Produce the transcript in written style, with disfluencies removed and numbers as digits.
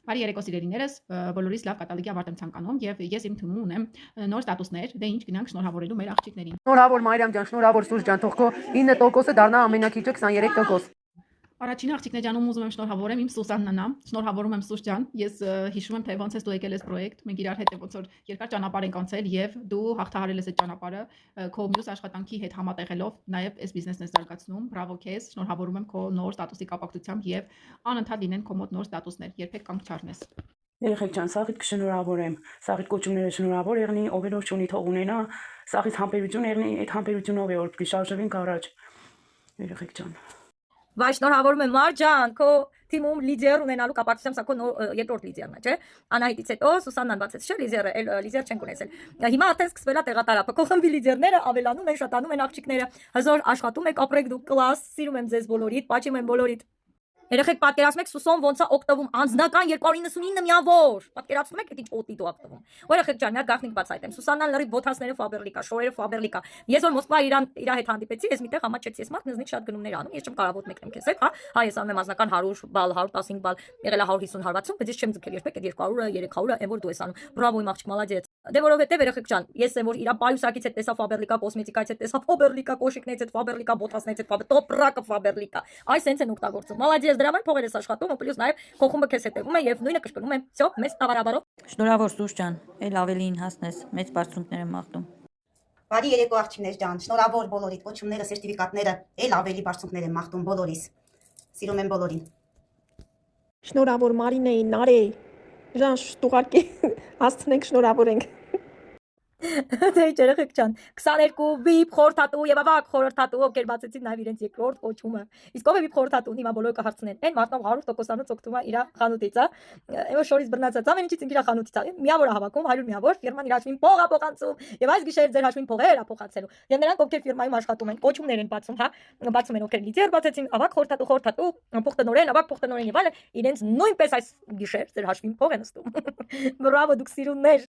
Բարի երեկո սիրելիներս, բոլորիս լավ կատալոգի ավարտ եմ ցանկանում եւ ես իմ թվում ունեմ նոր ստատուսներ, դե ինչ գնանք շնորհավորելու մեր աղջիկներին։ Շնորհավոր Մարիամ ջան, շնորհավոր Սուրճ ջան, թող քո 9%-ը դառնա ամենակիչը 23%։ Առաջին աղջիկներջանում ուզում եմ շնորհավորեմ իմ Սուսաննան, շնորհավորում եմ Սուս ջան։ Ես հիշում եմ թե ոնց ես դու եկել ես պրոյեկտ, մենք իրար հետ ոնց որ երկար ճանապարհ ենք անցել եւ դու հաղթահարել ես այդ ճանապարհը քո մյուս աշխատանքի հետ համատեղելով, նաեւ այս բիզնեսն ես զարգացնում։ Բրավո քեզ, շնորհավորում եմ քո նոր ստատուսի կապակցությամբ եւ անընդհատ լինեն քո մոտ նոր ստատուսներ, երբեք կանգ չառնես։ Երեխեք ջան, սաղիդ կշնորհավորեմ, սաղիդ կոչումները շնորհավոր եղնի, ովերով չունի թող ունենա, սաղիդ համբերություն եղնի, այդ համբերությունով է որ պիտի շարժվենք առաջ։ Երեխեք ջան։ Վայ, շնորհավորում եմ Մար ջան, քո թիմում լիդեր ունենալու կապակցությամբ սա քո երկրորդ լիդերն է, չէ՞։ Անահիտից հետո Սուսաննան բացեց, չէ՞, լիդերը, լիդեր չենք ունեցել։ Հիմա արդեն սկսվել է տեղատարապը։ Քո խմբի լիդերները ավելանում են, շատանում են աղջիկները։ Հզոր աշխատում եք, ապրեք դուք կլաս, սիրում եմ ձեզ բոլորիդ, պաճում եմ բոլորիդ։ Երեխեք պատկերացնում եք Սուսոն ոնց է օգտվում անձնական 299 միավոր։ Պատկերացնում եք այդ ինչ օտիտ ու օգտվում։ Երեխեք ջան, մի գաղտնիք բացայտեմ։ Սուսաննան լրի բոթասները Ֆաբերլիկա, շորերը Ֆաբերլիկա։ Ես որ Մոսկվա իր հետ հանդիպեցի, ես միտեղ համաչեցի, ես մարդ նզնիկ շատ գնումներ անում, ես չեմ կարող ոտ մեկնեմ քեզ հետ, հա։ Հա ես անում եմ անձնական 100 բալ, 115 բալ, եղել է 150, 160, բայց ես չեմ ձգել երբեք այդ 200-ը, 300-ը, այն որ դու ես անում։ Բրավո իմ աղջիկ, մալադեց։ Դե որովհետև երեխեք ջան, ես եմ որ իր պայուսակից հետ տեսա Ֆաբերլիկա, կոսմետիկայից հետ տեսա Ֆաբերլիկա, կոշիկներից հետ Ֆաբերլիկա, բոթասներից հետ տոպրակը Ֆաբերլիկա։ Այս sense են օգտագործում։ Մալադեց, դրա համար փողեր ես աշխատում, ու պլյուս նաև քո խումբը քեզ հետևում է եւ նույնը կշկնում է։ Всё, մեծ տավարաբարով։ Շնորհավոր Սուրճ ջան, ել ավելին հասնես, մեծ բարձունքներ եմ մաղթում։ Բարի երեկո աղջիկներ ջան, շնորհավոր բոլորիդ կոչումները, սերտիֆիկատները, ել ավելի բարձունքներ եմ մաղթում բոլորիս։ Սիրում եմ բոլորին։ Շնորհավոր Մարինեին, Նարե, Ժան շտուղարկի հասցնենք շնորհավորենք։ Դե երեխեք ջան, 22 VIP խորհրդատու եւ ավակ խորհրդատու ովքեր բացեցին նաեւ իրենց երկրորդ կոչումը։ Իսկ ով է VIP խորհրդատուն, հիմա բոլորը կհարցնեն։ Այն մարդով 100%-անոց օգտվում է իր խանութից, հա։ Այո շորից բռնացած, ամեն ինչից իր խանութից է։ Միավոր է հավաքում 100 միավոր, ֆիրման իր հաշվին փող է փոխանցում եւ այս գիշեր ձեր հաշվին փողեր է փոխանցելու։ Եվ նրանք ովքեր ֆիրմայում աշխատում են, կոչումներ են բացում, հա։ Բացում են ովքեր լիդեր բացեցին, ավակ խորհրդատու, փոխտնօրեն, ավակ փոխտնօրեն եւ այլն, իրենց նույնպես այս գիշեր ձեր հաշվին փող են ստում։ Բրավո, դուք սիրուններ։